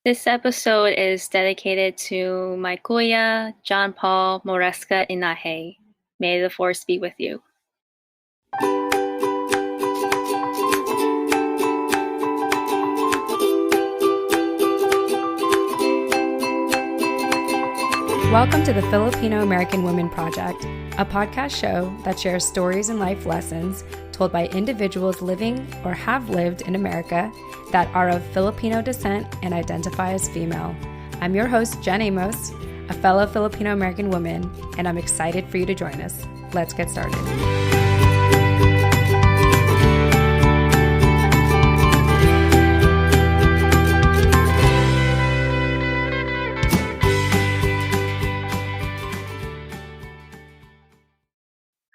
This episode is dedicated to my kuya, John Paul Moresca Enaje. May the force be with you. Welcome to the Filipino American Women Project, a podcast show that shares stories and life lessons told by individuals living or have lived in America that are of Filipino descent and identify as female. I'm your host, Jen Amos, a fellow Filipino American woman, and I'm excited for you to join us. Let's get started.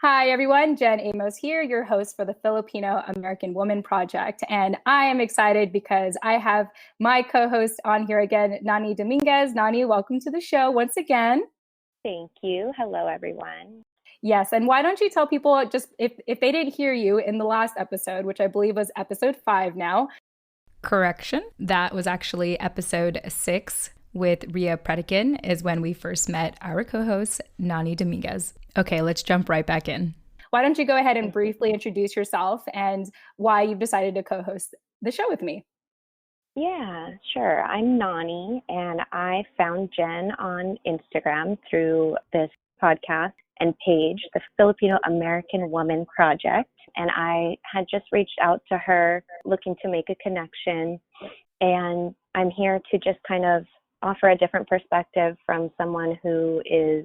Hi, everyone. Jen Amos here, your host for the Filipino American Women Project. And I am excited because I have my co-host on here again, Nani Dominguez. Nani, welcome to the show once again. Thank you. Hello, everyone. Yes. And why don't you tell people, just if they didn't hear you in the last episode, which I believe was episode 5 now. Correction. That was actually episode 6. With Ria Predikin is when we first met our co-host, Nani Dominguez. Okay, let's jump right back in. Why don't you go ahead and briefly introduce yourself and why you've decided to co-host the show with me? Yeah, sure. I'm Nani, and I found Jen on Instagram through this podcast and page, the Filipino American Women Project. And I had just reached out to her looking to make a connection. And I'm here to just kind of offer a different perspective from someone who is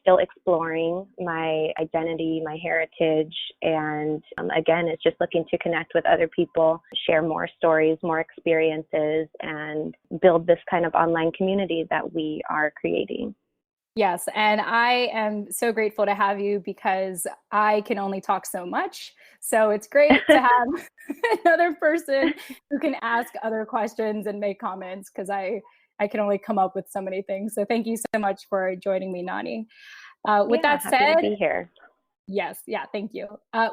still exploring my identity, my heritage, and again, it's just looking to connect with other people, share more stories, more experiences, and build this kind of online community that we are creating. Yes, and I am so grateful to have you because I can only talk so much. So it's great to have another person who can ask other questions and make comments because I can only come up with so many things. So thank you so much for joining me, Nani. With that said, happy to be here. Yes, yeah, thank you.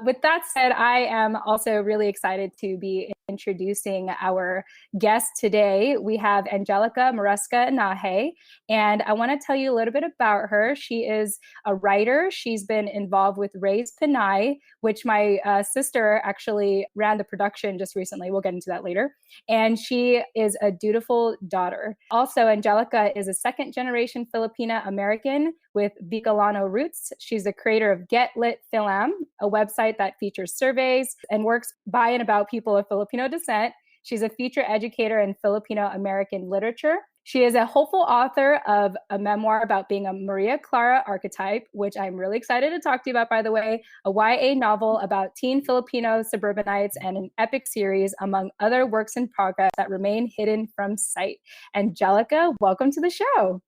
With that said, I am also really excited to be introducing our guest today. We have Anjelica Moresca Enaje, and I want to tell you a little bit about her. She is a writer. She's been involved with Raise Pinay, which my sister actually ran the production just recently. We'll get into that later. And she is a dutiful daughter. Also, Anjelica is a second-generation Filipina American with Bicolano roots. She's the creator of Get Lit Fil-Am, a website that features surveys and works by and about people of Filipino descent. She's a feature educator in Filipino American literature. She is a hopeful author of a memoir about being a Maria Clara archetype, which I'm really excited to talk to you about, by the way, a YA novel about teen Filipino suburbanites, and an epic series, among other works in progress that remain hidden from sight. Anjelica, welcome to the show.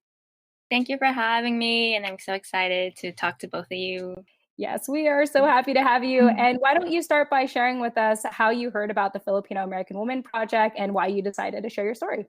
Thank you for having me, and I'm so excited to talk to both of you. Yes, we are so happy to have you. And why don't you start by sharing with us how you heard about the Filipino American Women Project and why you decided to share your story?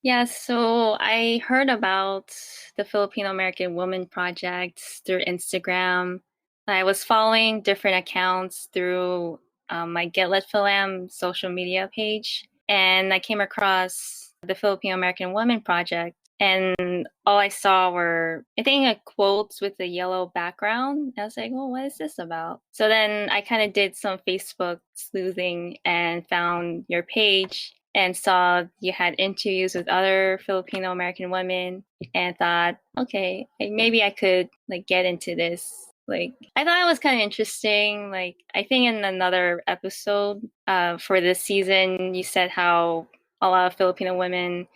Yes, so I heard about the Filipino American Women Project through Instagram. I was following different accounts through my Get Lit Fil-Am social media page, and I came across the Filipino American Women Project. And all I saw were, I think, quotes with a yellow background. I was like, well, what is this about? So then I kind of did some Facebook sleuthing and found your page and saw you had interviews with other Filipino American women and thought, okay, maybe I could get into this. I thought it was kind of interesting. I think in another episode for this season, you said how a lot of Filipino women,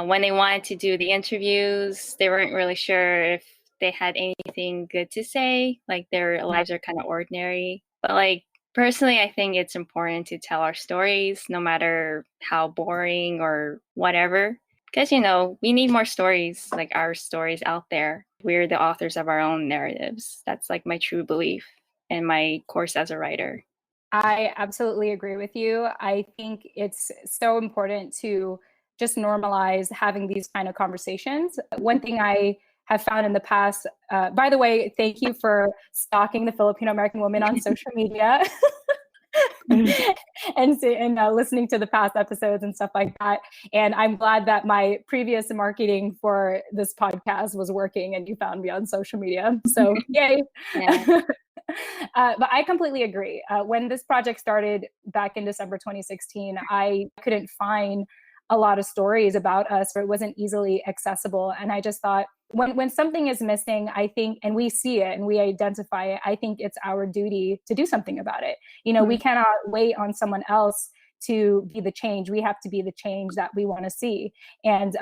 when they wanted to do the interviews, they weren't really sure if they had anything good to say. Their lives are kind of ordinary. But personally, I think it's important to tell our stories, no matter how boring or whatever. Because, we need more stories, like our stories out there. We're the authors of our own narratives. That's my true belief in my course as a writer. I absolutely agree with you. I think it's so important to just normalize having these kind of conversations. One thing I have found in the past, by the way, thank you for stalking the Filipino American woman on social media. and listening to the past episodes and stuff like that. And I'm glad that my previous marketing for this podcast was working and you found me on social media. So yay. Yeah. But I completely agree. When this project started back in December 2016, I couldn't find a lot of stories about us, or it wasn't easily accessible. And I just thought, when something is missing, I think, and we see it and we identify it, I think it's our duty to do something about it. You know, we cannot wait on someone else to be the change. We have to be the change that we want to see. And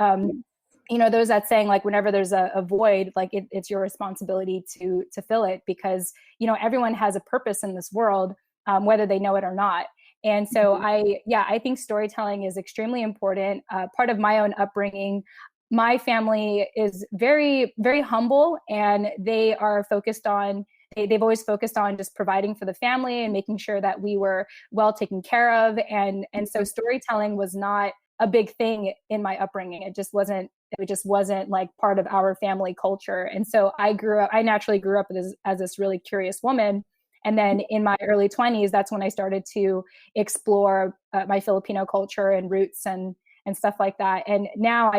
you know, there's that saying, like, whenever there's a void, like it's your responsibility to fill it, because, you know, everyone has a purpose in this world, whether they know it or not. And so I think storytelling is extremely important. Part of my own upbringing, my family is very, very humble, and they are focused on, they've always focused on just providing for the family and making sure that we were well taken care of. And so storytelling was not a big thing in my upbringing. It just wasn't like part of our family culture. And so I naturally grew up as this really curious woman. And then in my early 20s, that's when I started to explore my Filipino culture and roots and stuff like that. And now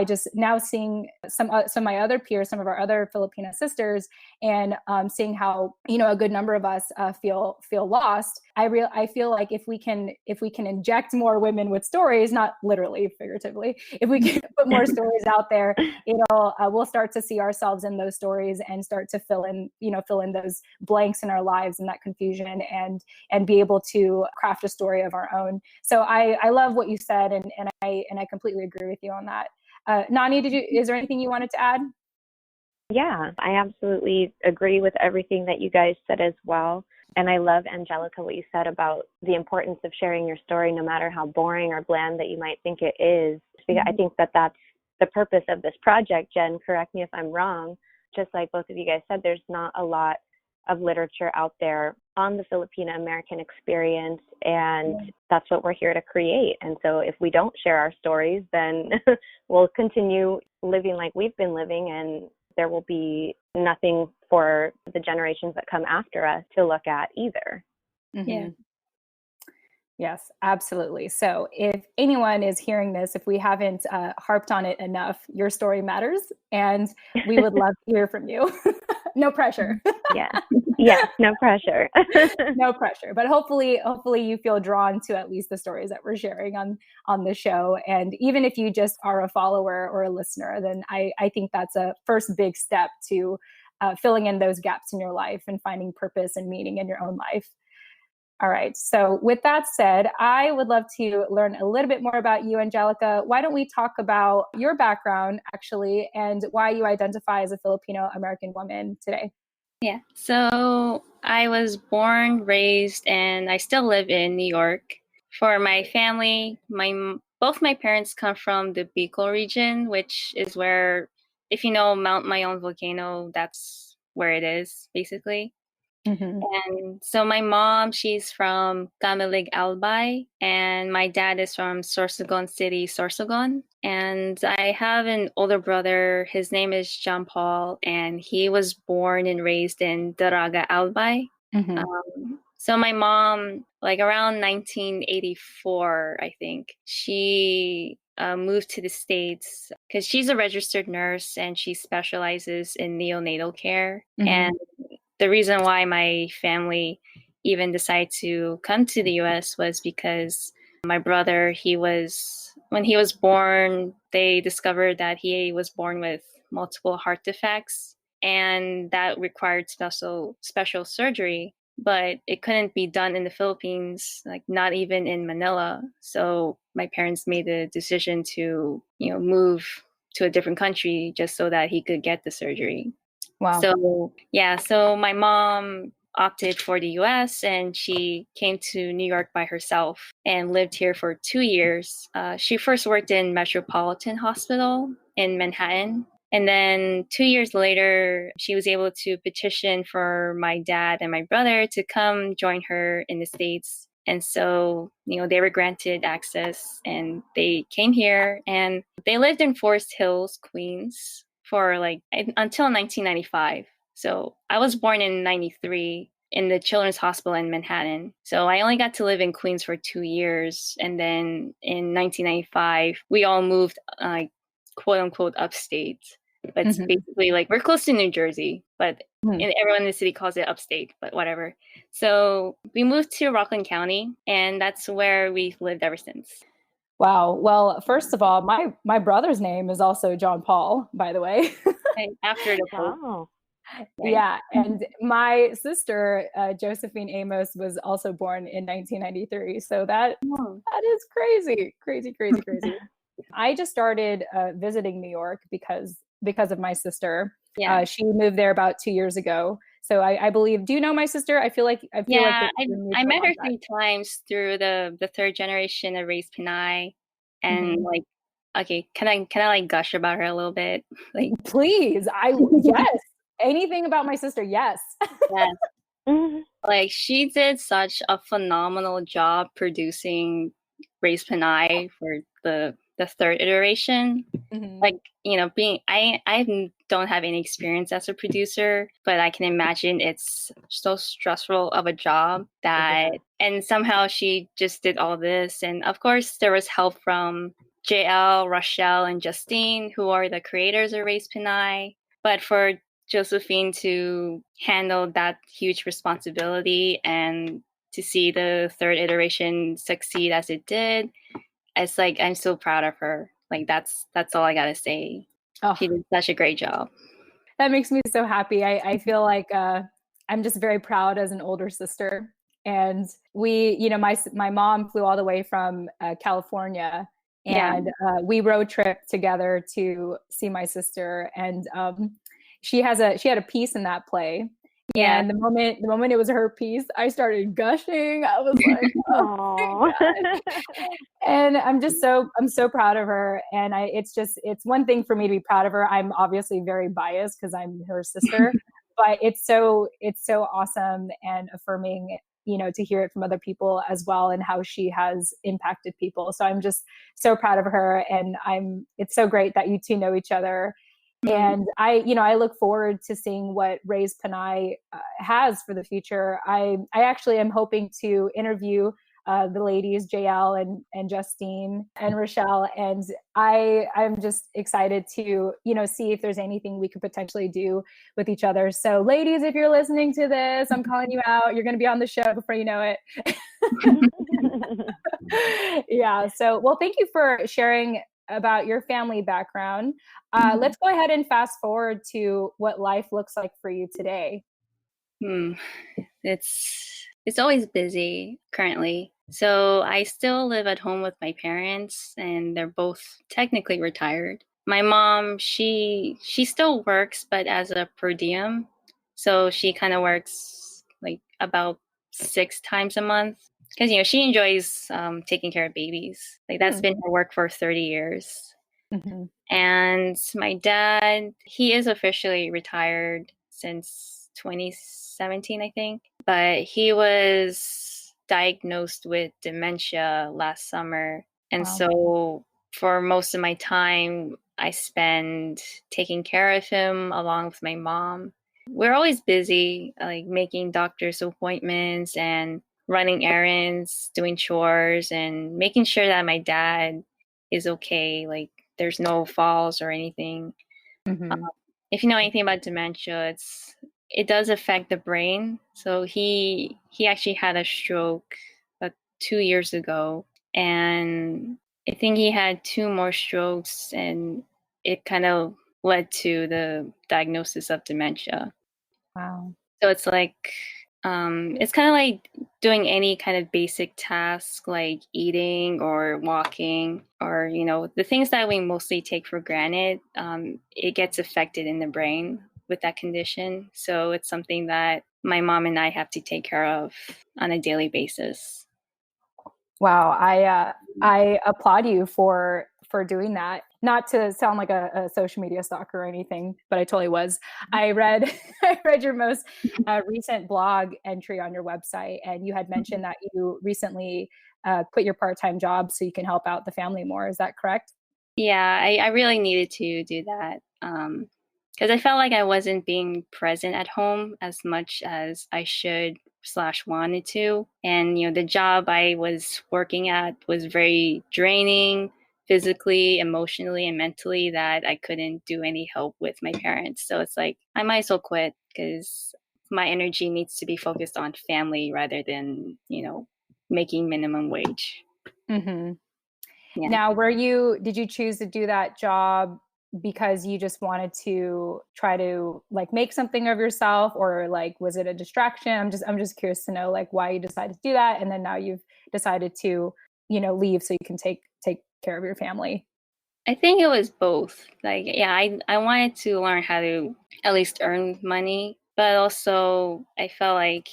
seeing some of my other peers, some of our other Filipino sisters, and seeing how, you know, a good number of us feel lost. I feel like if we can inject more women with stories, not literally, figuratively, if we can put more stories out there, you know, we'll start to see ourselves in those stories and start to fill in those blanks in our lives and that confusion, and be able to craft a story of our own. So I love what you said, and I completely agree with you on that. Nani, is there anything you wanted to add? Yeah, I absolutely agree with everything that you guys said as well. And I love, Anjelica, what you said about the importance of sharing your story, no matter how boring or bland that you might think it is. I think that that's the purpose of this project. Jen, correct me if I'm wrong. Just like both of you guys said, there's not a lot of literature out there on the Filipino American experience, and that's what we're here to create. And so if we don't share our stories, then we'll continue living like we've been living, and there will be nothing for the generations that come after us to look at either. Yeah. Yes, absolutely. So if anyone is hearing this, if we haven't harped on it enough, your story matters, and we would love to hear from you. No pressure. Yes, no pressure. No pressure. But hopefully you feel drawn to at least the stories that we're sharing on the show. And even if you just are a follower or a listener, then I think that's a first big step to filling in those gaps in your life and finding purpose and meaning in your own life. All right. So with that said, I would love to learn a little bit more about you, Anjelica. Why don't we talk about your background, actually, and why you identify as a Filipino American woman today? Yeah. So I was born, raised, and I still live in New York. For my family, both my parents come from the Bicol region, which is where, if you know Mount Mayon volcano, that's where it is, basically. And so my mom, she's from Camilig, Albay, and my dad is from Sorsogon City, Sorsogon. And I have an older brother. His name is John Paul, and he was born and raised in Daraga, Albay. So my mom, like around 1984, I think, she moved to the States because she's a registered nurse and she specializes in neonatal care. And the reason why my family even decided to come to the US was because my brother, when he was born, they discovered that he was born with multiple heart defects, and that required special surgery, but it couldn't be done in the Philippines, like not even in Manila. So my parents made the decision to, move to a different country just so that he could get the surgery. Wow. So my mom opted for the US, and she came to New York by herself and lived here for 2 years. She first worked in Metropolitan Hospital in Manhattan. And then 2 years later, she was able to petition for my dad and my brother to come join her in the States. And so, they were granted access and they came here and they lived in Forest Hills, Queens, for until 1995. So I was born in 93. in the Children's Hospital in Manhattan. So I only got to live in Queens for 2 years. And then in 1995, we all moved, quote unquote, upstate. But it's basically like we're close to New Jersey, but everyone in the city calls it upstate, but whatever. So we moved to Rockland County, and that's where we've lived ever since. Wow. Well, first of all, my brother's name is also John Paul, by the way. After the Pope. Oh. Right. Yeah. And my sister, Josephine Amos, was also born in 1993. So that is crazy, crazy, crazy, crazy. I just started visiting New York because of my sister. Yeah. She moved there about 2 years ago. So I believe, do you know my sister? I feel like I met her 3 times through the third generation of raised Pinay. And like, okay, can I like gush about her a little bit? Like, please. Yes. Anything about my sister, yes. Yes. Like, she did such a phenomenal job producing raised Pinay for the third iteration. Like, you know, I don't have any experience as a producer, but I can imagine it's so stressful of a job that, and somehow she just did all this. And of course, there was help from JL, Rochelle, and Justine, who are the creators of Raised Pinay. But for Josephine to handle that huge responsibility and to see the third iteration succeed as it did, it's like, I'm so proud of her. Like, that's all I gotta say. She did such a great job. That makes me so happy. I feel like I'm just very proud as an older sister. And we, you know, my mom flew all the way from California, and we road trip together to see my sister. And she had a piece in that play. Yeah. And the moment it was her piece, I started gushing. I was like, oh. And I'm so proud of her. And it's one thing for me to be proud of her. I'm obviously very biased because I'm her sister, but it's so awesome and affirming, you know, to hear it from other people as well, and how she has impacted people. So I'm just so proud of her. And it's so great that you two know each other. And I look forward to seeing what Raised Pinay has for the future. I actually am hoping to interview the ladies, JL and Justine and Rochelle. And I'm just excited to, you know, see if there's anything we could potentially do with each other. So ladies, if you're listening to this, I'm calling you out. You're going to be on the show before you know it. Yeah. So, well, thank you for sharing about your family background. Let's go ahead and fast forward to what life looks like for you today. It's always busy currently. So I still live at home with my parents, and they're both technically retired. My mom, she still works, but as a per diem. So she kind of works like about 6 times a month. Because, you know, she enjoys taking care of babies. Like, that's been her work for 30 years. And my dad, he is officially retired since 2017, I think. But he was diagnosed with dementia last summer. And so for most of my time, I spend taking care of him along with my mom. We're always busy, like making doctor's appointments and running errands, doing chores, and making sure that my dad is okay. Like, there's no falls or anything. If you know anything about dementia, it does affect the brain. So he actually had a stroke about 2 years ago, and I think he had 2 more strokes, and it kind of led to the diagnosis of dementia. Wow. So it's like, it's kind of like doing any kind of basic task like eating or walking, or, you know, the things that we mostly take for granted. It gets affected in the brain with that condition. So it's something that my mom and I have to take care of on a daily basis. Wow. I applaud you for doing that. Not to sound like a social media stalker or anything, but I totally was. I read your most recent blog entry on your website, and you had mentioned that you recently quit your part-time job so you can help out the family more. Is that correct? Yeah, I really needed to do that. because I felt like I wasn't being present at home as much as I should slash wanted to. And, the job I was working at was very draining physically, emotionally, and mentally, that I couldn't do any help with my parents. So it's like, I might as well quit because my energy needs to be focused on family rather than, making minimum wage. Mm-hmm. Yeah. Now, did you choose to do that job because you just wanted to try to like make something of yourself, or like was it a distraction? I'm just curious to know like why you decided to do that, and then now you've decided to, leave so you can take care of your family. I think it was both. Like, yeah, I wanted to learn how to at least earn money, but also I felt like,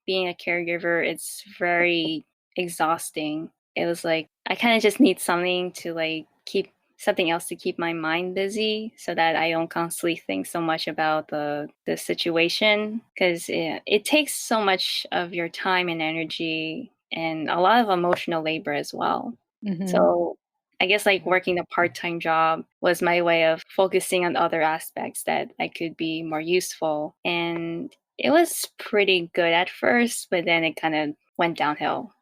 being a caregiver, it's very exhausting. It was like, I kind of just need something to like keep something else to keep my mind busy so that I don't constantly think so much about the situation, because it takes so much of your time and energy and a lot of emotional labor as well. Mm-hmm. So I guess like working a part-time job was my way of focusing on other aspects that I could be more useful. And it was pretty good at first, but then it kind of went downhill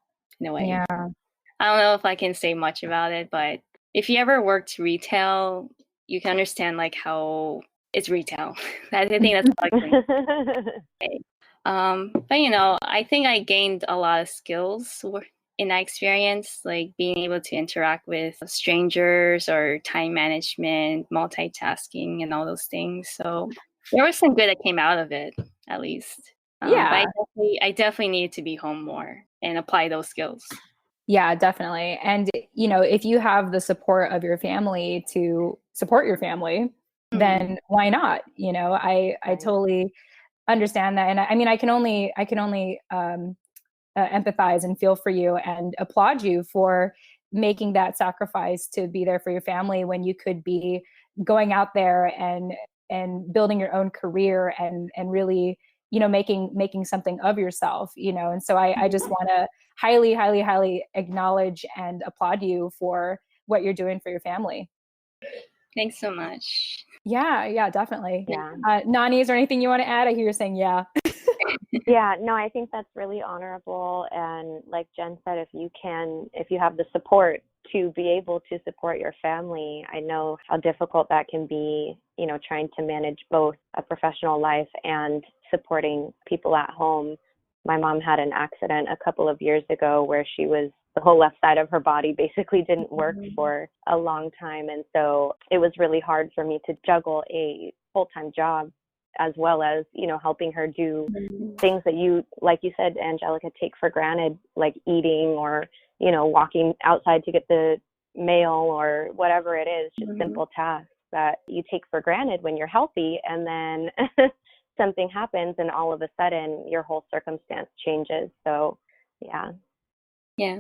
in a way. Yeah. I don't know if I can say much about it, but if you ever worked retail, you can understand like how it's retail. I think that's all I can say. But I think I gained a lot of skills in that experience, like being able to interact with strangers or time management, multitasking, and all those things. So there was some good that came out of it, at least. Yeah. But I definitely needed to be home more and apply those skills. Yeah, definitely. And, if you have the support of your family to support your family, then why not? I totally understand that. And I mean, I can only empathize and feel for you and applaud you for making that sacrifice to be there for your family when you could be going out there and building your own career and really, making something of yourself, and so I just want to highly, highly, highly acknowledge and applaud you for what you're doing for your family. Thanks so much. Yeah, definitely. Yeah. Nani, is there anything you want to add? I hear you're saying yeah. Yeah, no, I think that's really honorable. And like Jen said, if you have the support to be able to support your family, I know how difficult that can be, trying to manage both a professional life and supporting people at home. My mom had an accident a couple of years ago where the whole left side of her body basically didn't work for a long time. And so it was really hard for me to juggle a full-time job as well as, helping her do things that like you said, Anjelica, take for granted, like eating or, walking outside to get the mail or whatever it is, just simple tasks that you take for granted when you're healthy. And then something happens and all of a sudden your whole circumstance changes. So yeah,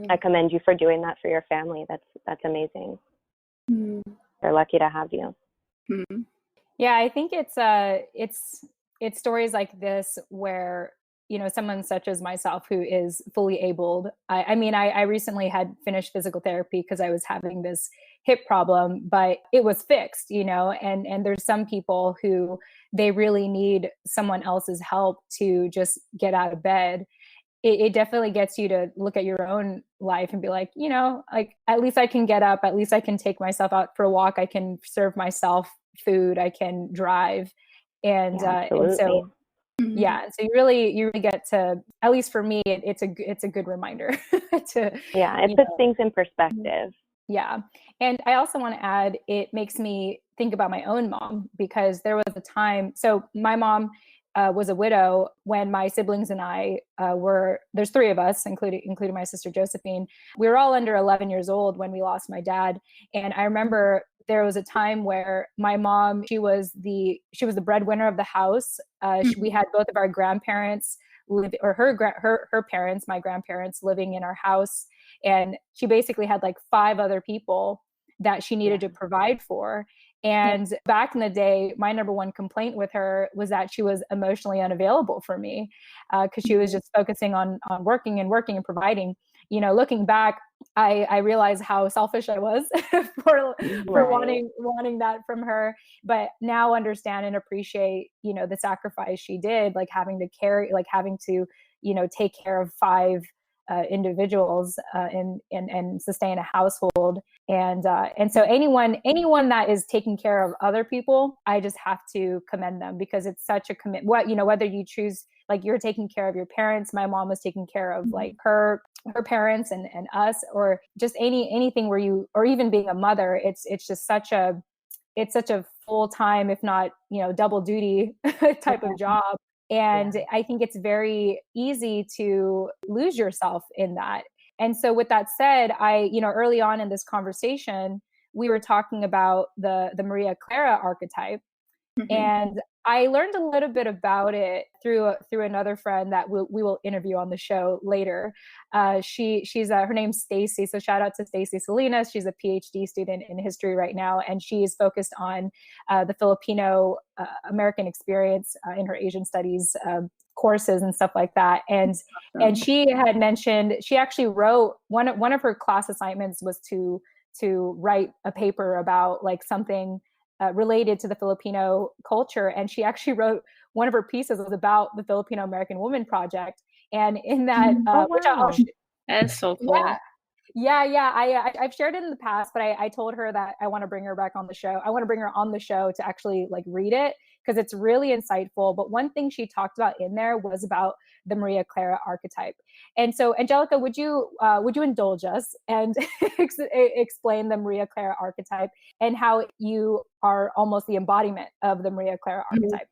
I commend you for doing that for your family. That's amazing. They're lucky to have you. Yeah, I think it's stories like this where, someone such as myself who is fully abled. I mean, I recently had finished physical therapy because I was having this hip problem, but it was fixed, and there's some people who they really need someone else's help to just get out of bed. It definitely gets you to look at your own life and be like, like at least I can get up, at least I can take myself out for a walk, I can serve myself food, I can drive, and so yeah, so you really get to, at least for me, it's a good reminder to it puts things in perspective. Yeah, and I also want to add, it makes me think about my own mom, because there was a time. So my mom was a widow when my siblings and I there's three of us, including my sister Josephine. We were all under 11 years old when we lost my dad. And I remember there was a time where my mom, she was the breadwinner of the house. We had both of our grandparents her parents, my grandparents, living in our house. And she basically had like 5 other people that she needed to provide for. And back in the day, my number one complaint with her was that she was emotionally unavailable for me, because she was just focusing on working and providing. you know, looking back, I realized how selfish I was for wanting that from her, but now understand and appreciate, you know, the sacrifice she did, like having to, you know, take care of 5 individuals and sustain a household. And so anyone that is taking care of other people, I just have to commend them, because it's such a commit. You know, whether you choose, like, you're taking care of your parents, my mom was taking care of like her parents and us, or just anything where you, or even being a mother, it's just such a full-time, if not, you know, double duty type of job. And I think it's very easy to lose yourself in that. And so with that said, you know, early on in this conversation, we were talking about the Maria Clara archetype. And I learned a little bit about it through another friend that we will interview on the show later. She's her name's Stacy, so shout out to Stacy Salinas. She's a PhD student in history right now, and she is focused on the Filipino American experience in her Asian studies courses and stuff like that. And she had mentioned, she actually wrote one of her class assignments was to write a paper about like something related to the Filipino culture. And she actually wrote, one of her pieces was about the Filipino American Women Project. And in that, which that's so cool. I've shared it in the past, but I told her that I want to bring her back on the show. I want to bring her on the show to actually like read it, because it's really insightful. But one thing she talked about in there was about the Maria Clara archetype. And so, Anjelica, would you indulge us and explain the Maria Clara archetype and how you are almost the embodiment of the Maria Clara archetype?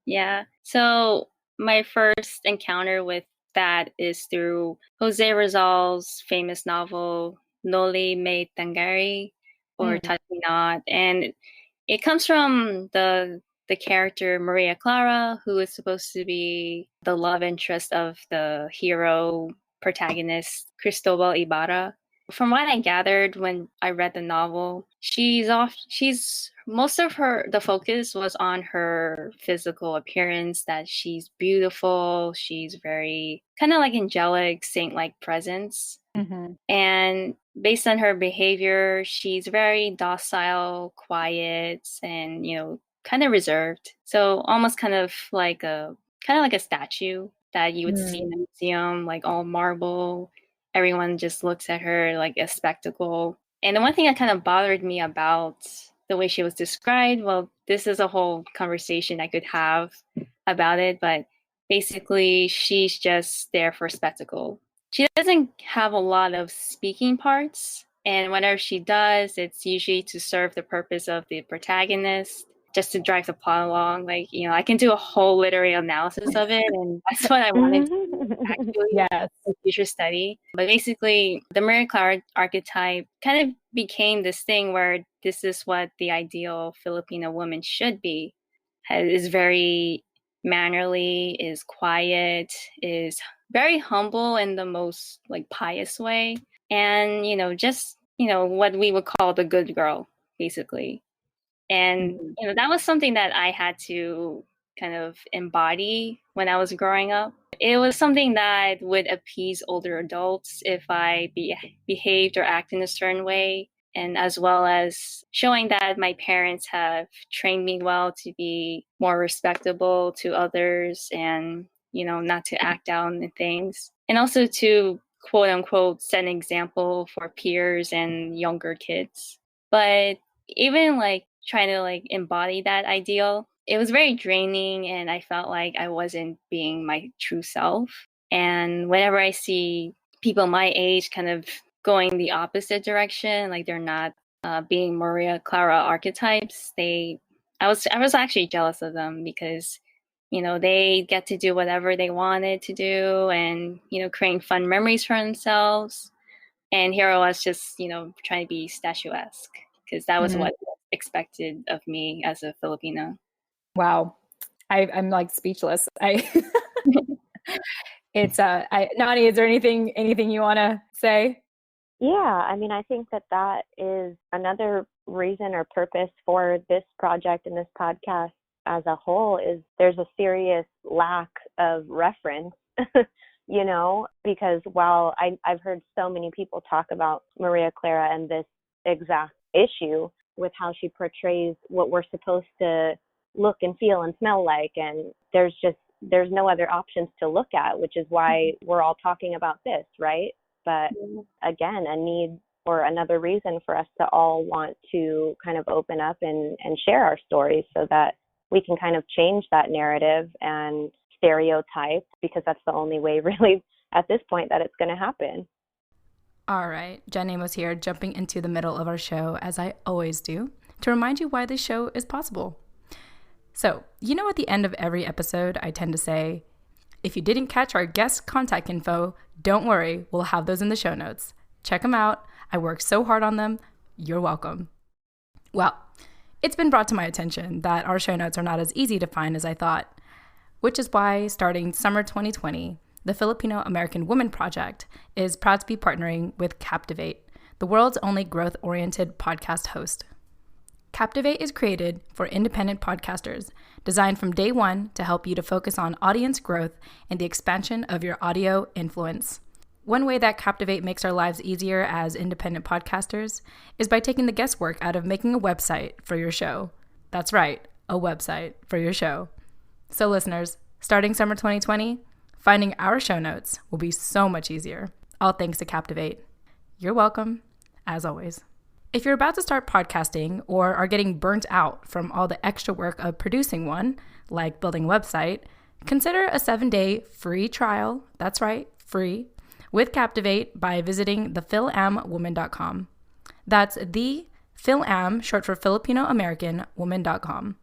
Yeah. So my first encounter with that is through Jose Rizal's famous novel Noli Me Tángere, or Touch Me Not, and it comes from the character Maria Clara, who is supposed to be the love interest of the hero protagonist Cristobal Ibarra. From what I gathered when I read the novel, most of the focus was on her physical appearance, that she's beautiful, she's very kind of like angelic, saint-like presence. And based on her behavior, she's very docile, quiet, and, you know, kind of reserved. So almost kind of like a statue that you would see in a museum, like all marble. Everyone just looks at her like a spectacle. And the one thing that kind of bothered me about the way she was described, well, this is a whole conversation I could have about it, but basically she's just there for spectacle. She doesn't have a lot of speaking parts, and whenever she does, it's usually to serve the purpose of the protagonist, just to drive the plot along. Like, you know, I can do a whole literary analysis of it, and that's what I wanted to actually future study. But basically, the Maria Clara archetype kind of became this thing where this is what the ideal Filipino woman should be. Is very mannerly, is quiet, is very humble in the most like pious way, and, you know, just, you know, what we would call the good girl, basically. And, you know, that was something that I had to kind of embody when I was growing up. It was something that would appease older adults if I behaved or acted in a certain way, and as well as showing that my parents have trained me well to be more respectable to others, and, you know, not to act out in things, and also to quote unquote set an example for peers and younger kids. But even like trying to like embody that ideal, it was very draining, and I felt like I wasn't being my true self. And whenever I see people my age kind of going the opposite direction, like they're not being Maria Clara archetypes, I was actually jealous of them, because, you know, they get to do whatever they wanted to do, and, you know, creating fun memories for themselves. And here I was just, you know, trying to be statuesque, because that was what was expected of me as a Filipino. Wow. I'm like speechless. Nani, is there anything you want to say? Yeah, I mean, I think that is another reason or purpose for this project and this podcast as a whole, is there's a serious lack of reference you know, because while I've heard so many people talk about Maria Clara and this exact issue with how she portrays what we're supposed to look and feel and smell like, and there's no other options to look at, which is why we're all talking about this, right? But again, a need or another reason for us to all want to kind of open up and share our stories so that we can kind of change that narrative and stereotype, because that's the only way really at this point that it's going to happen. All right, Jen Amos here, jumping into the middle of our show, as I always do, to remind you why this show is possible. So, you know, at the end of every episode, I tend to say, if you didn't catch our guest contact info, don't worry, we'll have those in the show notes. Check them out. I worked so hard on them. You're welcome. Well, it's been brought to my attention that our show notes are not as easy to find as I thought, which is why starting summer 2020, the Filipino American Women Project is proud to be partnering with Captivate, the world's only growth-oriented podcast host. Captivate is created for independent podcasters, designed from day one to help you to focus on audience growth and the expansion of your audio influence. One way that Captivate makes our lives easier as independent podcasters is by taking the guesswork out of making a website for your show. That's right, a website for your show. So listeners, starting summer 2020, finding our show notes will be so much easier, all thanks to Captivate. You're welcome, as always. If you're about to start podcasting or are getting burnt out from all the extra work of producing one, like building a website, consider a 7-day free trial, that's right, free, with Captivate by visiting thefil-am-woman.com. That's the Fil-Am, short for Filipino American Woman.com.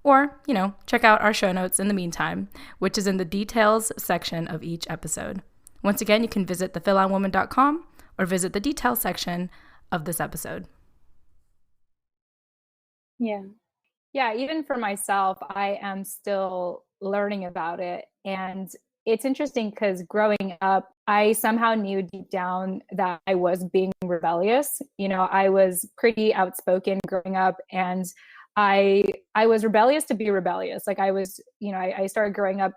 Or, check out our show notes in the meantime, which is in the details section of each episode. Once again, you can visit thefil-am-woman.com or visit the details section of this episode. Yeah, even for myself, I am still learning about it. And it's interesting because growing up, I somehow knew deep down that I was being rebellious. I was pretty outspoken growing up, and I was rebellious to be rebellious. Like I was, I started growing up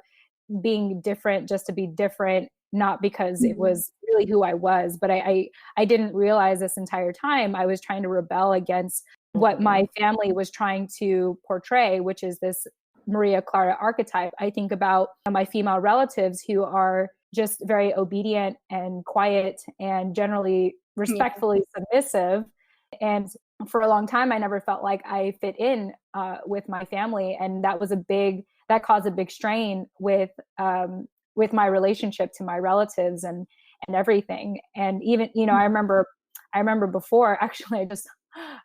being different just to be different, not because it was really who I was, but I didn't realize this entire time I was trying to rebel against what my family was trying to portray, which is this Maria Clara archetype. I think about my female relatives who are just very obedient and quiet and generally respectfully submissive. And for a long time, I never felt like I fit in with my family. And that caused a big strain with my relationship to my relatives and everything. And even, I remember before, actually,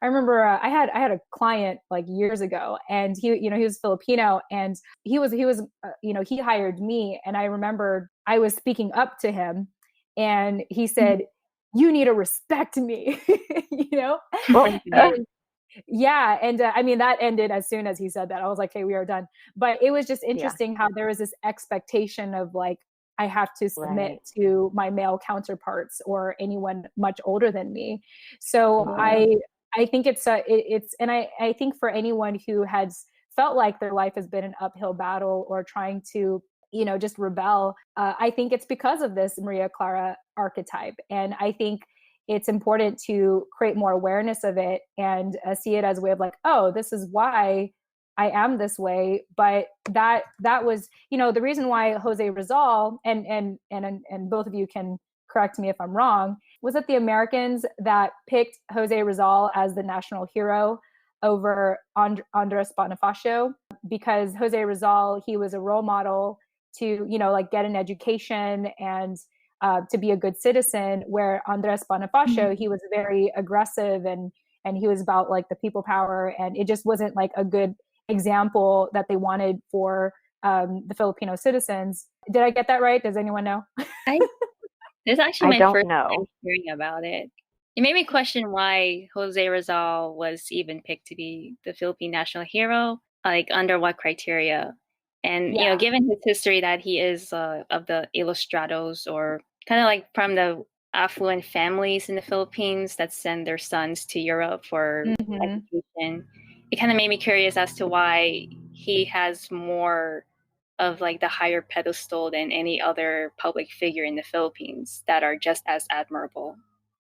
I remember I had a client like years ago, and he was Filipino, and he hired me. And I remember I was speaking up to him, and he said, "You need to respect me," And, yeah. And that ended as soon as he said that. I was like, "Hey, we are done." But it was just interesting how there was this expectation of like, I have to submit to my male counterparts or anyone much older than me. So I think and I think for anyone who has felt like their life has been an uphill battle or trying to, just rebel, I think it's because of this Maria Clara archetype. And I think it's important to create more awareness of it and see it as a way of like, oh, this is why I am this way. But that was, the reason why Jose Rizal and both of you can correct me if I'm wrong, was it the Americans that picked Jose Rizal as the national hero over Andres Bonifacio? Because Jose Rizal, he was a role model to, get an education and to be a good citizen, where Andres Bonifacio, he was very aggressive and he was about like the people power, and it just wasn't like a good example that they wanted for the Filipino citizens. Did I get that right? Does anyone know? This is actually my first time hearing about it. It made me question why Jose Rizal was even picked to be the Philippine national hero, like under what criteria. And, given his history that he is of the Ilustrados, or kind of like from the affluent families in the Philippines that send their sons to Europe for education, it kind of made me curious as to why he has more of like the higher pedestal than any other public figure in the Philippines that are just as admirable.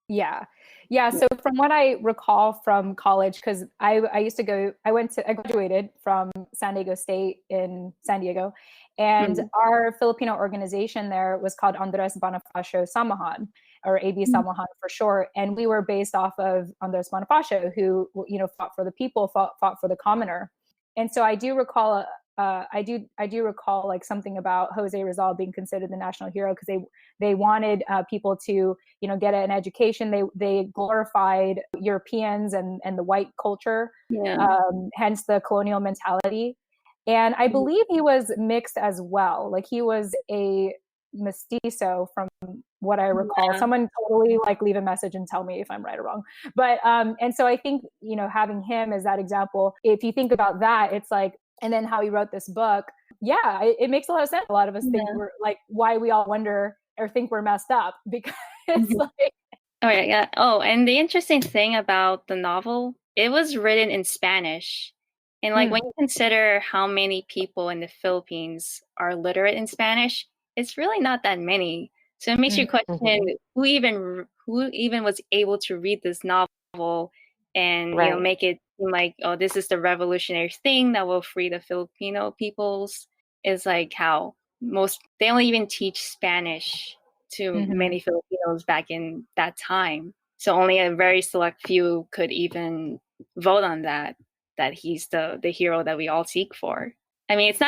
Yeah. Yeah. So from what I recall from college, because I graduated from San Diego State in San Diego, and our Filipino organization there was called Andres Bonifacio Samahan, or AB Samahan for short. And we were based off of Andres Bonifacio, who, fought for the people, fought for the commoner. And so I do recall I do recall like something about Jose Rizal being considered the national hero because they wanted people to get an education. They glorified Europeans and the white culture, hence the colonial mentality. And I believe he was mixed as well. Like he was a mestizo from what I recall. Someone totally like leave a message and tell me if I'm right or wrong. But and so I think having him as that example, if you think about that, it's like, and then how he wrote this book, it makes a lot of sense. A lot of us think we're like, why we all wonder or think we're messed up because it's like. Oh yeah. Oh, and the interesting thing about the novel, it was written in Spanish. And like when you consider how many people in the Philippines are literate in Spanish, it's really not that many. So it makes you question who even was able to read this novel and make it seem like, oh, this is the revolutionary thing that will free the Filipino peoples. Is like how they don't even teach Spanish to many Filipinos back in that time. So only a very select few could even vote on that he's the hero that we all seek for. I mean, it's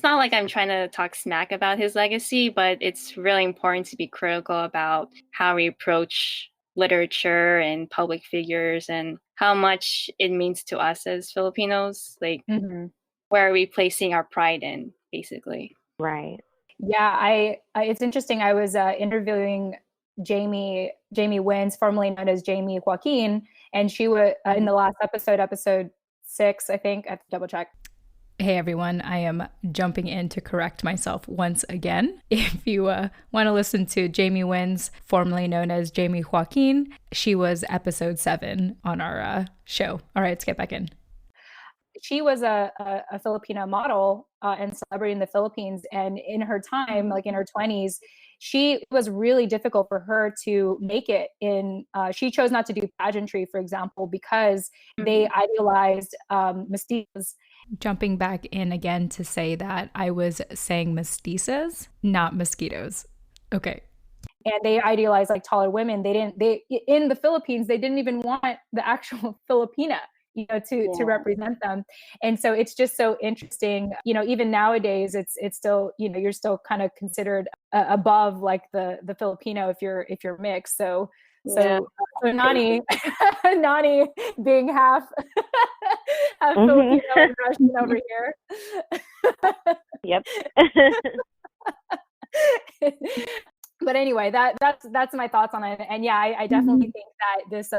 not like I'm trying to talk smack about his legacy, but it's really important to be critical about how we approach literature and public figures and how much it means to us as Filipinos. Like, where are we placing our pride in, basically? Right. Yeah, it's interesting. I was interviewing Jamie Wins, formerly known as Jamie Joaquin, and she was in the last episode 6, I think. I have to double check. Hey everyone, I am jumping in to correct myself once again. If you want to listen to Jamie Wins, formerly known as Jamie Joaquin, she was episode 7 on our show. All right, let's get back in. She was a Filipino model and celebrity in the Philippines. And in her time, like in her 20s, it was really difficult for her to make it in. She chose not to do pageantry, for example, because they idealized mestizos. Jumping back in again to say that I was saying mestizas, not mosquitoes. Okay. And they idealized like taller women. They in the Philippines, they didn't even want the actual Filipina to represent them. And so it's just so interesting, even nowadays it's still, you're still kind of considered above like the Filipino if you're mixed. So Nani being half Filipino and Russian over here. Yep. But anyway, that's my thoughts on it. And yeah, I definitely think that this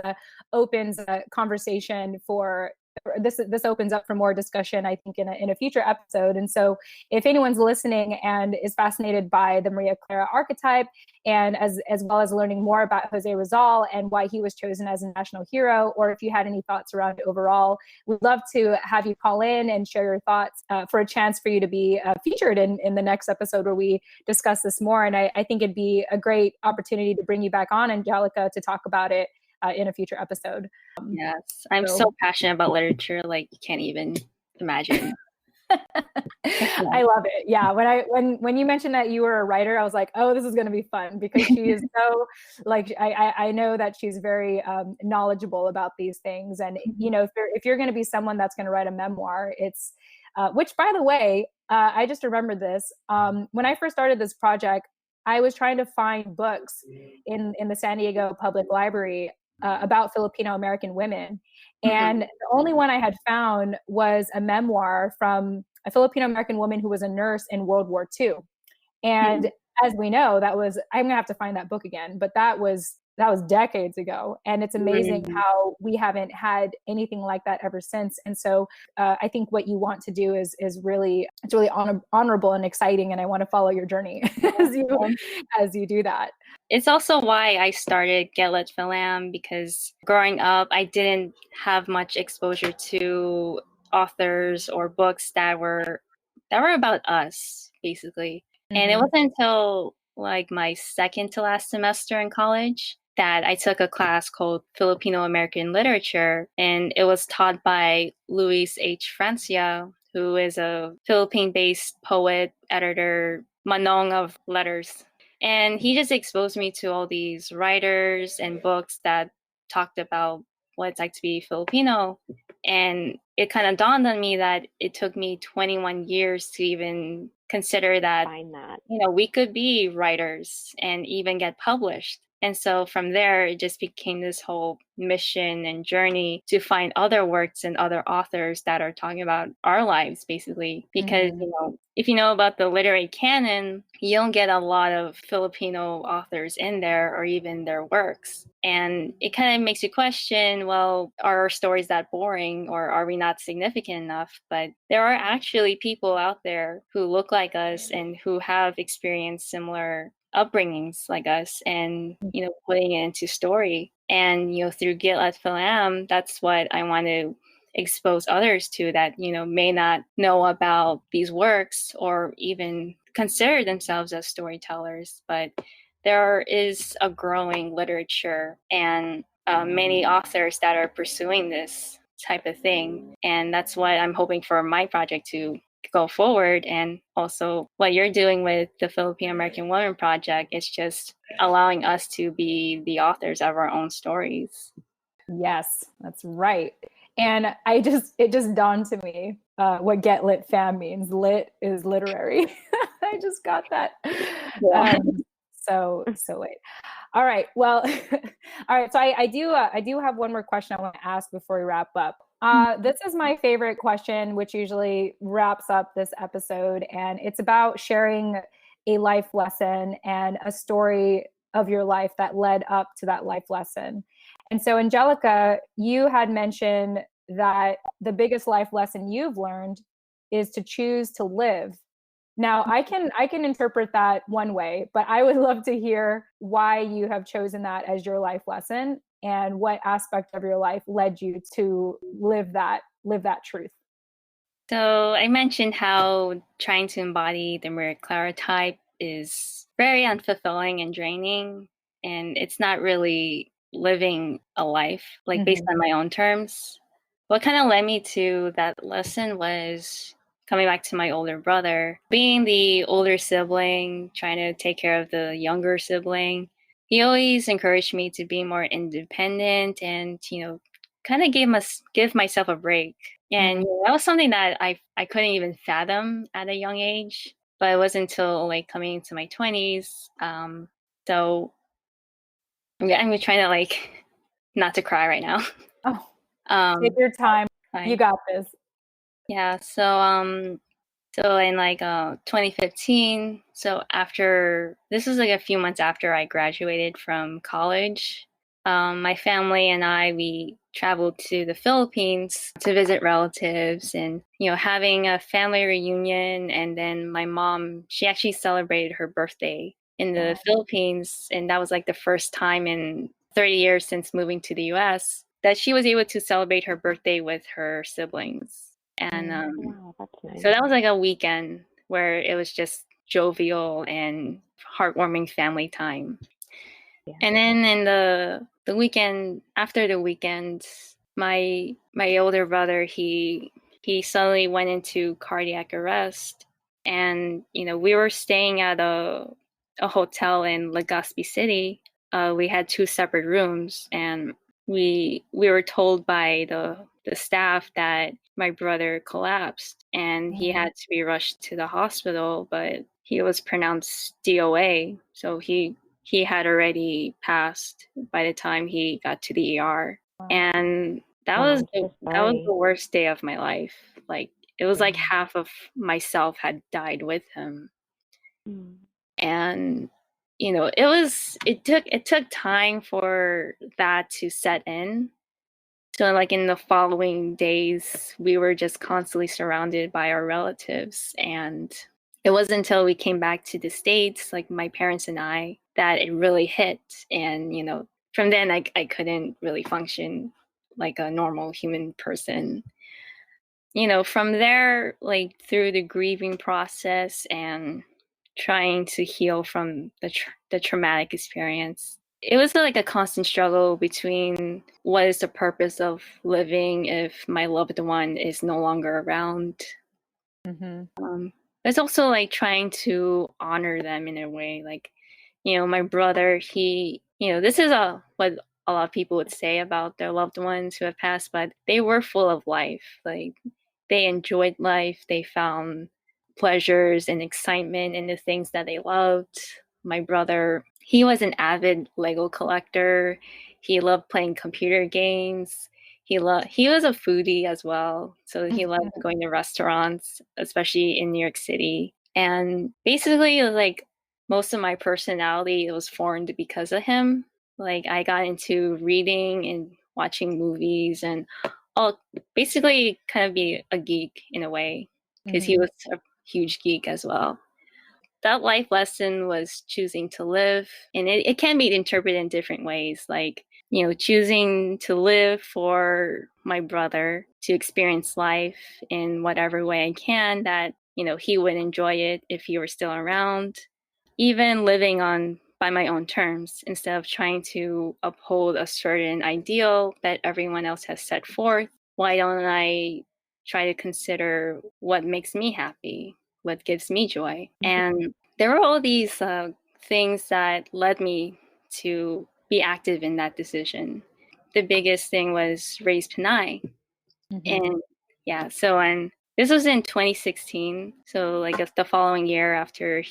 opens a conversation for this opens up for more discussion, I think, in a future episode. And so if anyone's listening and is fascinated by the Maria Clara archetype, and as well as learning more about Jose Rizal and why he was chosen as a national hero, or if you had any thoughts around it overall, we'd love to have you call in and share your thoughts for a chance for you to be featured in the next episode where we discuss this more. And I think it'd be a great opportunity to bring you back on, Anjelica, to talk about it in a future episode. Yes, I'm so passionate about literature, like you can't even imagine. I love it. Yeah, when you mentioned that you were a writer, I was like, oh, this is going to be fun because she is so like I know that she's very knowledgeable about these things, and if you're going to be someone that's going to write a memoir, it's which, by the way, I just remembered this when I first started this project. I was trying to find books in the San Diego Public Library about Filipino American women. And the only one I had found was a memoir from a Filipino American woman who was a nurse in World War II. And as we know, I'm going to have to find that book again, but that was decades ago. And it's amazing how we haven't had anything like that ever since. And so I think what you want to do is really honorable and exciting. And I want to follow your journey as you do that. It's also why I started Fil-Am, because growing up, I didn't have much exposure to authors or books that were that were about us, basically. And it wasn't until like my second to last semester in college that I took a class called Filipino American Literature, and it was taught by Luis H. Francia, who is a Philippine-based poet, editor, manong of letters. And he just exposed me to all these writers and books that talked about what it's like to be Filipino. And it kind of dawned on me that it took me 21 years to even consider that, we could be writers and even get published. And so from there, it just became this whole mission and journey to find other works and other authors that are talking about our lives, basically. Because, if you know about the literary canon, you don't get a lot of Filipino authors in there or even their works. And it kind of makes you question, well, are our stories that boring, or are we not significant enough? But there are actually people out there who look like us and who have experienced similar upbringings like us, and putting it into story. And through Gil at Fil-Am, that's what I want to expose others to, that may not know about these works or even consider themselves as storytellers. But there is a growing literature and many authors that are pursuing this type of thing, and that's what I'm hoping for my project to go forward. And also what you're doing with the Filipino American Women Project is just allowing us to be the authors of our own stories. Yes, that's right. And it just dawned to me what Get Lit Fam means. Lit is literary. I just got that. Yeah. So wait. All right. Well, all right. So I do have one more question I want to ask before we wrap up. This is my favorite question, which usually wraps up this episode, and it's about sharing a life lesson and a story of your life that led up to that life lesson. And so, Anjelica, you had mentioned that the biggest life lesson you've learned is to choose to live. Now, I can interpret that one way, but I would love to hear why you have chosen that as your life lesson, and what aspect of your life led you to live that truth. So I mentioned how trying to embody the Maria Clara type is very unfulfilling and draining, and it's not really living a life, like based on my own terms. What kind of led me to that lesson was coming back to my older brother. Being the older sibling, trying to take care of the younger sibling, he always encouraged me to be more independent and, kind of give myself a break. And that was something that I couldn't even fathom at a young age. But it wasn't until like coming into my 20s. So I'm trying to like not to cry right now. Oh, take your time. Fine. You got this. Yeah. So in like 2015, so this was like a few months after I graduated from college, my family and we traveled to the Philippines to visit relatives, and having a family reunion. And then my mom, she actually celebrated her birthday in the Philippines, and that was like the first time in 30 years since moving to the US that she was able to celebrate her birthday with her siblings. And that's nice. So that was like a weekend where it was just jovial and heartwarming family time. Yeah. And then in the weekend, after the weekend, my older brother, he suddenly went into cardiac arrest. And, we were staying at a hotel in Legazpi City. We had 2 separate rooms, and we were told by the staff that my brother collapsed and he had to be rushed to the hospital, but he was pronounced DOA. So he had already passed by the time he got to the ER. And that was the worst day of my life. Like, it was like half of myself had died with him. And it took time for that to set in. So like in the following days, we were just constantly surrounded by our relatives. And it wasn't until we came back to the States, like my parents and I, that it really hit. And, from then I couldn't really function like a normal human person. from there, like through the grieving process and trying to heal from the traumatic experience, it was like a constant struggle between what is the purpose of living if my loved one is no longer around. It's also like trying to honor them in a way. Like, my brother, this is what a lot of people would say about their loved ones who have passed, but they were full of life. Like, they enjoyed life. They found pleasures and excitement in the things that they loved. My brother, he was an avid Lego collector. He loved playing computer games. He was a foodie as well. So he loved going to restaurants, especially in New York City. And basically, like, most of my personality was formed because of him. Like, I got into reading and watching movies, and I'll basically kind of be a geek in a way, because he was a huge geek as well. That life lesson was choosing to live, and it can be interpreted in different ways. Like, choosing to live for my brother to experience life in whatever way I can that, he would enjoy it if he were still around. Even living by my own terms instead of trying to uphold a certain ideal that everyone else has set forth. Why don't I try to consider what makes me happy, what gives me joy? And there were all these things that led me to be active in that decision. The biggest thing was Raise Pinay. And this was in 2016. So like the following year after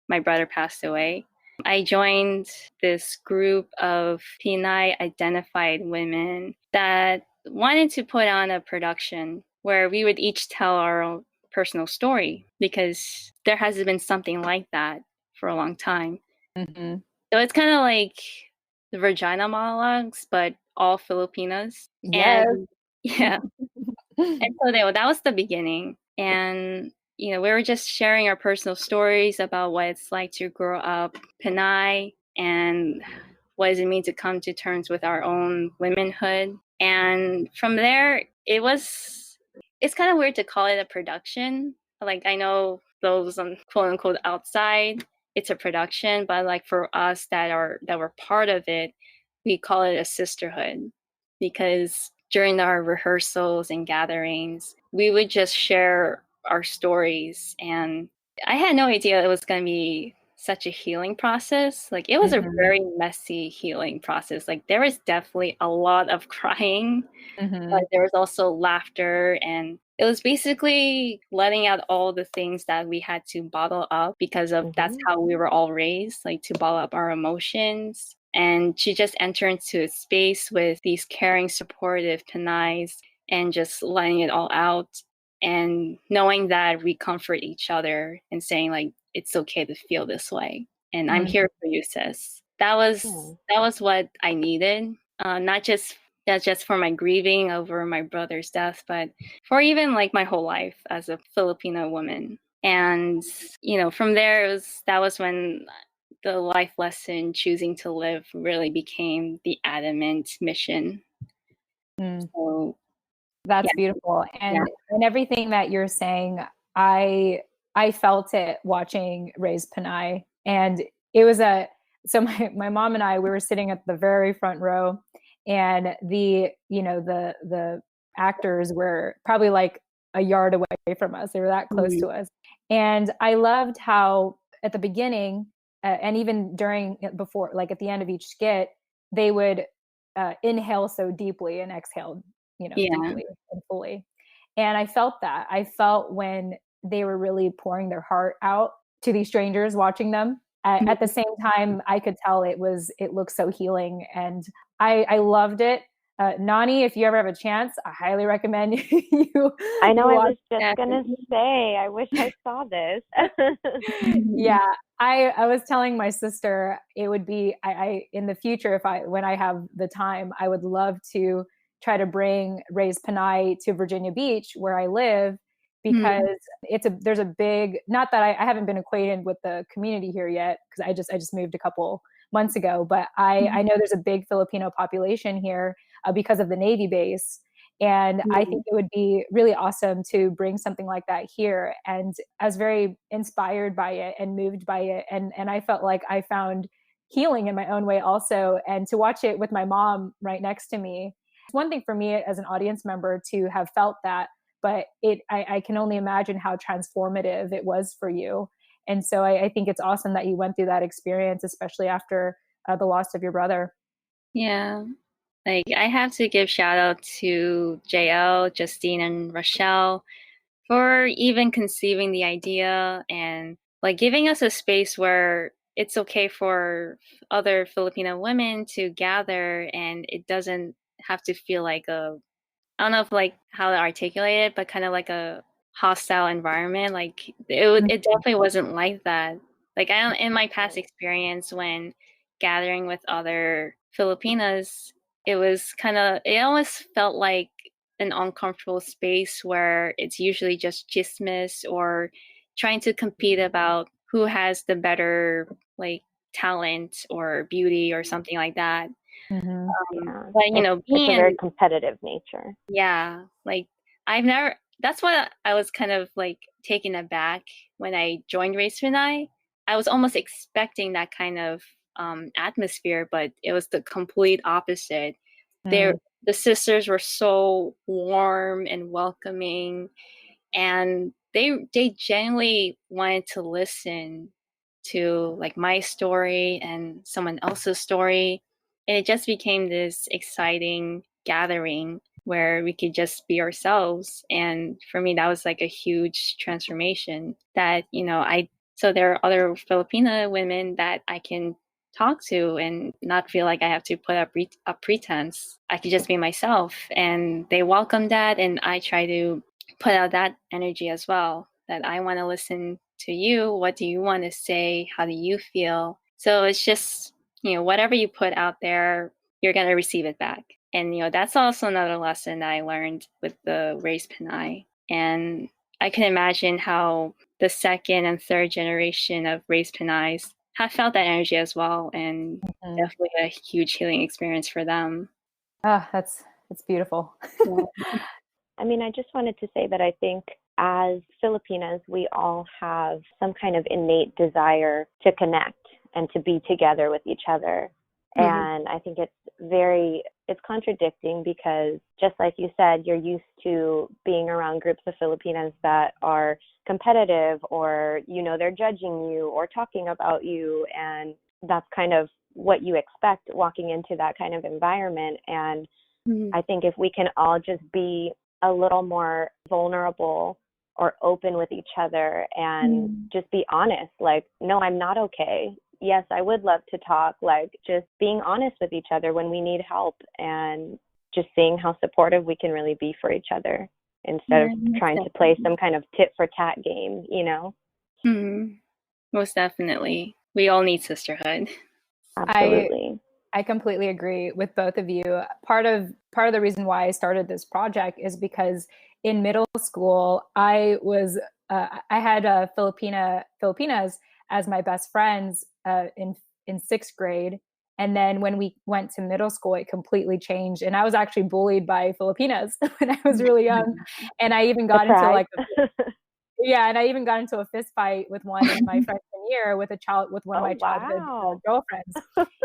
my brother passed away, I joined this group of Pinay identified women that wanted to put on a production where we would each tell our own personal story, because there hasn't been something like that for a long time. So it's kind of like the Vagina Monologues, but all Filipinas. Yes. And yeah. And so that was the beginning. And, we were just sharing our personal stories about what it's like to grow up Pinay and what does it mean to come to terms with our own womanhood. And from there, it's kind of weird to call it a production. Like, I know those on quote unquote outside, it's a production, but like for us that were part of it, we call it a sisterhood, because during our rehearsals and gatherings, we would just share our stories. And I had no idea it was going to be such a healing process. Like, it was a very messy healing process. Like, there was definitely a lot of crying, but there was also laughter, and it was basically letting out all the things that we had to bottle up because of that's how we were all raised, like to bottle up our emotions. And to just enter into a space with these caring, supportive Pinays and just letting it all out, and knowing that we comfort each other and saying like, it's okay to feel this way. And I'm here for you, sis. That was what I needed. Not just for my grieving over my brother's death, but for even like my whole life as a Filipino woman. And, from there, that was when the life lesson, choosing to live, really became the adamant mission. So that's beautiful. And everything that you're saying, I felt it watching Raise Pinay. And it was so my mom and I, we were sitting at the very front row, and the actors were probably like a yard away from us. They were that close to us. And I loved how at the beginning, and even before, like at the end of each skit, they would inhale so deeply and exhale, deeply and fully. And I felt that. I felt when they were really pouring their heart out to these strangers watching them. At the same time, I could tell it looked so healing, and I loved it. Nani, if you ever have a chance, I highly recommend you. I know, I was just gonna say, I wish I saw this. Yeah, I was telling my sister it would be I in the future, when I have the time, I would love to try to bring Raise Pinay to Virginia Beach, where I live, because there's a big, not that I haven't been acquainted with the community here yet, because I just moved a couple months ago, but I know there's a big Filipino population here because of the Navy base. And I think it would be really awesome to bring something like that here. And I was very inspired by it and moved by it. And I felt like I found healing in my own way also. And to watch it with my mom right next to me, it's one thing for me as an audience member to have felt that, but I can only imagine how transformative it was for you. And so I think it's awesome that you went through that experience, especially after the loss of your brother. Yeah. Like, I have to give shout out to JL, Justine, and Rochelle for even conceiving the idea and like giving us a space where it's okay for other Filipino women to gather, and it doesn't have to feel like I don't know if like how to articulate it, but kind of like a hostile environment. Like it definitely wasn't like that. Like in my past experience when gathering with other Filipinas, it almost felt like an uncomfortable space where it's usually just chismes or trying to compete about who has the better like talent or beauty or something like that. But it's a very competitive nature. Yeah, like that's what I was kind of like taken aback when I joined Race Pinay. I was almost expecting that kind of atmosphere, but it was the complete opposite. The sisters were so warm and welcoming, and they genuinely wanted to listen to like my story and someone else's story, and it just became this exciting gathering where we could just be ourselves. And for me, that was like a huge transformation that so there are other Filipina women that I can talk to and not feel like I have to put up a pretense. I could just be myself, and they welcome that, and I try to put out that energy as well, that I want to listen to you. What do you want to say? How do you feel? So it's just, whatever you put out there, you're going to receive it back. And, that's also another lesson that I learned with the Race Pinay. And I can imagine how the second and third generation of Race Pinays have felt that energy as well. And definitely a huge healing experience for them. Oh, that's beautiful. I mean, I just wanted to say that I think as Filipinas, we all have some kind of innate desire to connect and to be together with each other. And I think it's contradicting because just like you said, you're used to being around groups of Filipinas that are competitive or, they're judging you or talking about you. And that's kind of what you expect walking into that kind of environment. And I think if we can all just be a little more vulnerable or open with each other and just be honest, like, no, I'm not okay. Yes, I would love to talk, like just being honest with each other when we need help and just seeing how supportive we can really be for each other instead of trying to play some kind of tit for tat game, Most definitely. We all need sisterhood. Absolutely. I completely agree with both of you. Part of the reason why I started this project is because in middle school, I had Filipinas as my best friends in sixth grade. And then when we went to middle school, it completely changed. And I was actually bullied by Filipinas when I was really young. And I even got into a fist fight with one in my freshman year with one of my childhood girlfriends.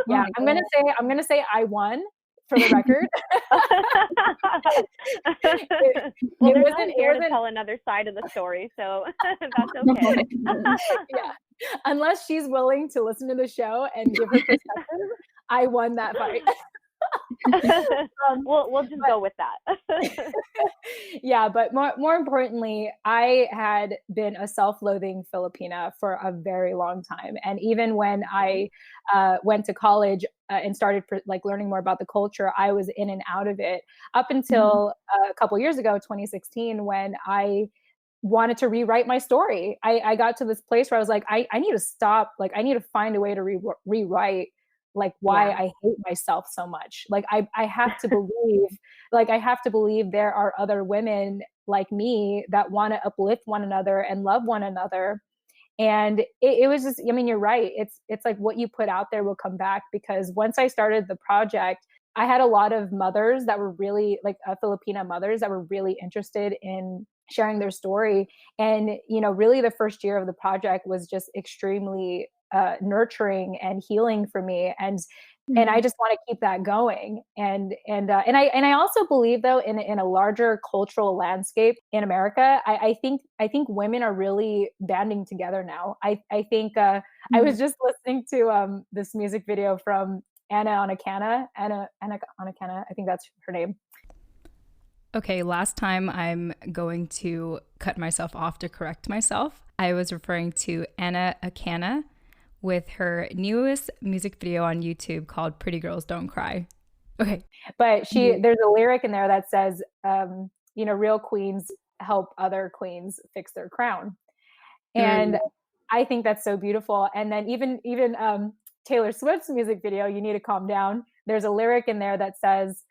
Yeah, I'm gonna say I won for the record. Well, there's no one here to tell another side of the story, so that's okay. Yeah, unless she's willing to listen to the show and give her perspective, I won that fight. We'll just go with that. Yeah, but more importantly, I had been a self-loathing Filipina for a very long time, and even when I went to college and started learning more about the culture, I was in and out of it up until a couple years ago, 2016, when I wanted to rewrite my story. I got to this place where I was like, I need to stop. Like, I need to find a way to rewrite why I hate myself so much. Like, I have to believe there are other women like me that want to uplift one another and love one another. And it was just, I mean, you're right. It's like what you put out there will come back, because once I started the project, I had a lot of mothers that were really like Filipina mothers that were really interested in sharing their story. And, you know, really the first year of the project was just extremely nurturing and healing for me. And I just want to keep that going. And I also believe, though, in a larger cultural landscape in America, I think women are really banding together now. I think I was just listening to this music video from Anna Onakana, I think that's her name. Okay, last time I'm going to cut myself off to correct myself. I was referring to Anna Akana with her newest music video on YouTube called Pretty Girls Don't Cry. Okay. But there's a lyric in there that says, you know, real queens help other queens fix their crown. And I think that's so beautiful. And then even Taylor Swift's music video, You Need to Calm Down, there's a lyric in there that says,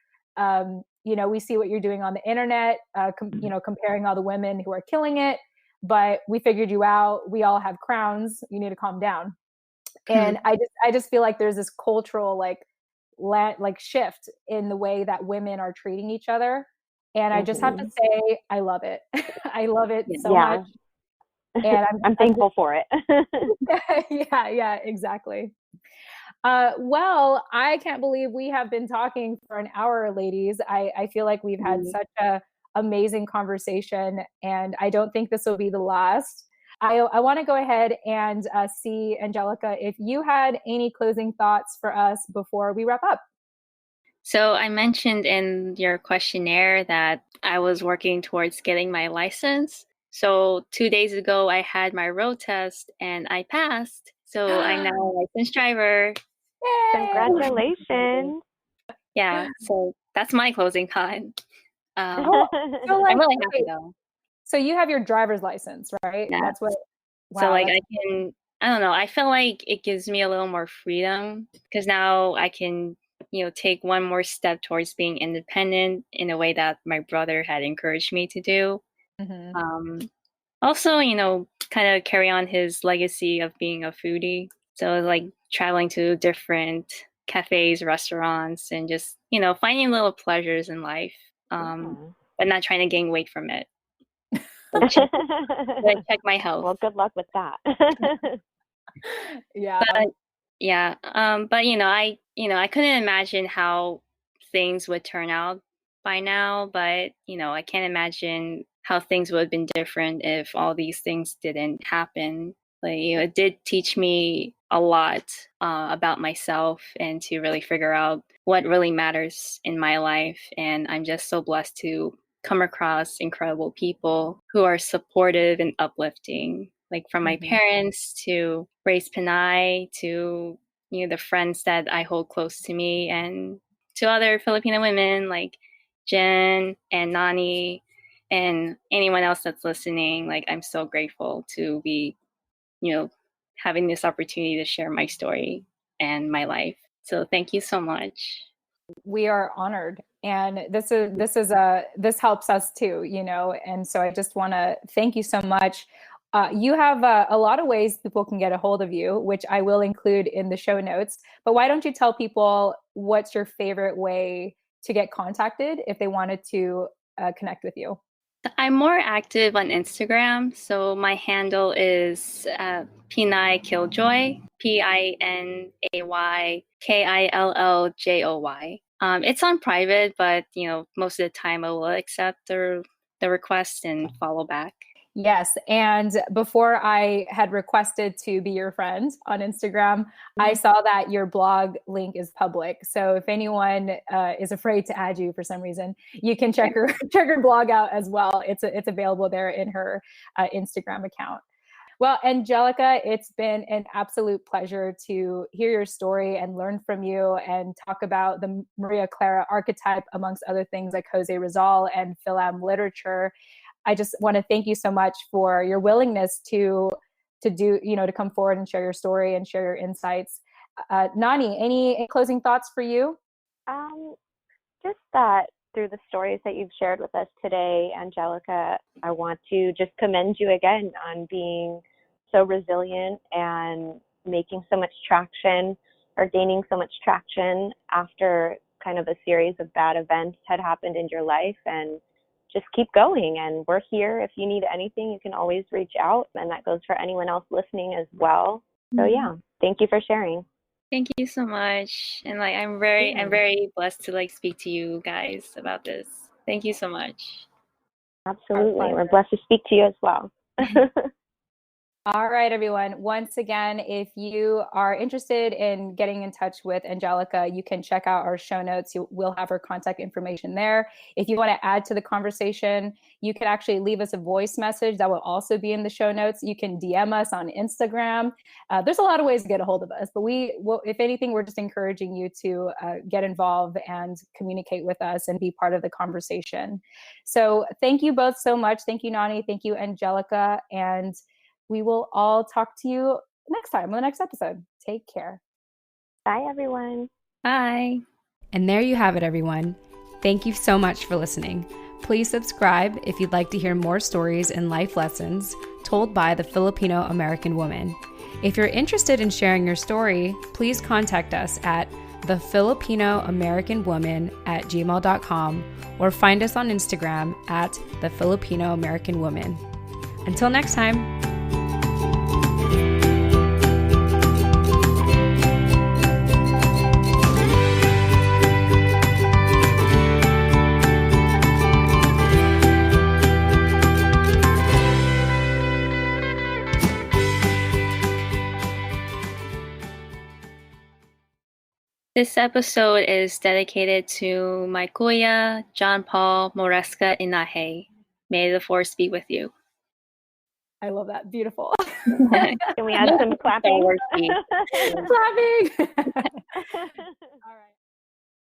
you know, we see what you're doing on the internet, you know, comparing all the women who are killing it, but we figured you out. We all have crowns. You need to calm down. And I just feel like there's this cultural like shift in the way that women are treating each other. And I just have to say, I love it. I love it so much. And I'm thankful for it. yeah, exactly. Well, I can't believe we have been talking for an hour, ladies. I feel like we've had such a amazing conversation, and I don't think this will be the last. I want to go ahead and see, Anjelica, if you had any closing thoughts for us before we wrap up. So I mentioned in your questionnaire that I was working towards getting my license. So 2 days ago, I had my road test and I passed. So I'm now a licensed driver. Yay! Congratulations. Yeah, so that's my closing thought. So I'm really happy though. So you have your driver's license, right? Yeah. That's what. Wow, so like I don't know, I feel like it gives me a little more freedom because now I can, you know, take one more step towards being independent in a way that my brother had encouraged me to do. Also, you know, kind of carry on his legacy of being a foodie. So like traveling to different cafes, restaurants, and just, you know, finding little pleasures in life, but not trying to gain weight from it. Check my health. Well, good luck with that. But you know, I couldn't imagine how things would turn out by now, but you know, I can't imagine how things would have been different if all these things didn't happen. Like, you know, it did teach me a lot about myself and to really figure out what really matters in my life. And I'm just so blessed to come across incredible people who are supportive and uplifting, like from my parents to raise Pinay to, you know, the friends that I hold close to me, and to other Filipino women like Jen and Nani and anyone else that's listening. Like, I'm so grateful to be, you know, having this opportunity to share my story and my life. So thank you so much. We are honored, and this helps us too, you know. And so I just want to thank you so much. You have a lot of ways people can get a hold of you, which I will include in the show notes. But why don't you tell people what's your favorite way to get contacted if they wanted to connect with you? I'm more active on Instagram. So my handle is Pinay Killjoy, PINAYKILLJOY. It's on private, but you know, most of the time I will accept the request and follow back. Yes. And before I had requested to be your friend on Instagram, I saw that your blog link is public. So if anyone is afraid to add you for some reason, you can check her blog out as well. It's available there in her Instagram account. Well, Anjelica, it's been an absolute pleasure to hear your story and learn from you and talk about the Maria Clara archetype, amongst other things like Jose Rizal and Fil-Am literature. I just want to thank you so much for your willingness to do, you know, to come forward and share your story and share your insights. Nani, any closing thoughts for you? Just that through the stories that you've shared with us today, Anjelica, I want to just commend you again on being so resilient and making so much traction, or gaining so much traction after kind of a series of bad events had happened in your life, and just keep going. And we're here. If you need anything, you can always reach out. And that goes for anyone else listening as well. So yeah, thank you for sharing. Thank you so much. And like, I'm very blessed to like speak to you guys about this. Thank you so much. Absolutely. We're blessed to speak to you as well. All right, everyone. Once again, if you are interested in getting in touch with Anjelica, you can check out our show notes. We'll have her contact information there. If you want to add to the conversation, you can actually leave us a voice message that will also be in the show notes. You can DM us on Instagram. There's a lot of ways to get a hold of us, but if anything, we're just encouraging you to get involved and communicate with us and be part of the conversation. So thank you both so much. Thank you, Nani. Thank you, Anjelica. And we will all talk to you next time on the next episode. Take care. Bye, everyone. Bye. And there you have it, everyone. Thank you so much for listening. Please subscribe if you'd like to hear more stories and life lessons told by the Filipino American woman. If you're interested in sharing your story, please contact us at thefilipinoamericanwoman@gmail.com or find us on Instagram at thefilipinoamericanwoman. Until next time. This episode is dedicated to my kuya, John Paul Moresca Enaje. May the force be with you. I love that. Beautiful. Can we add some clapping? Clapping.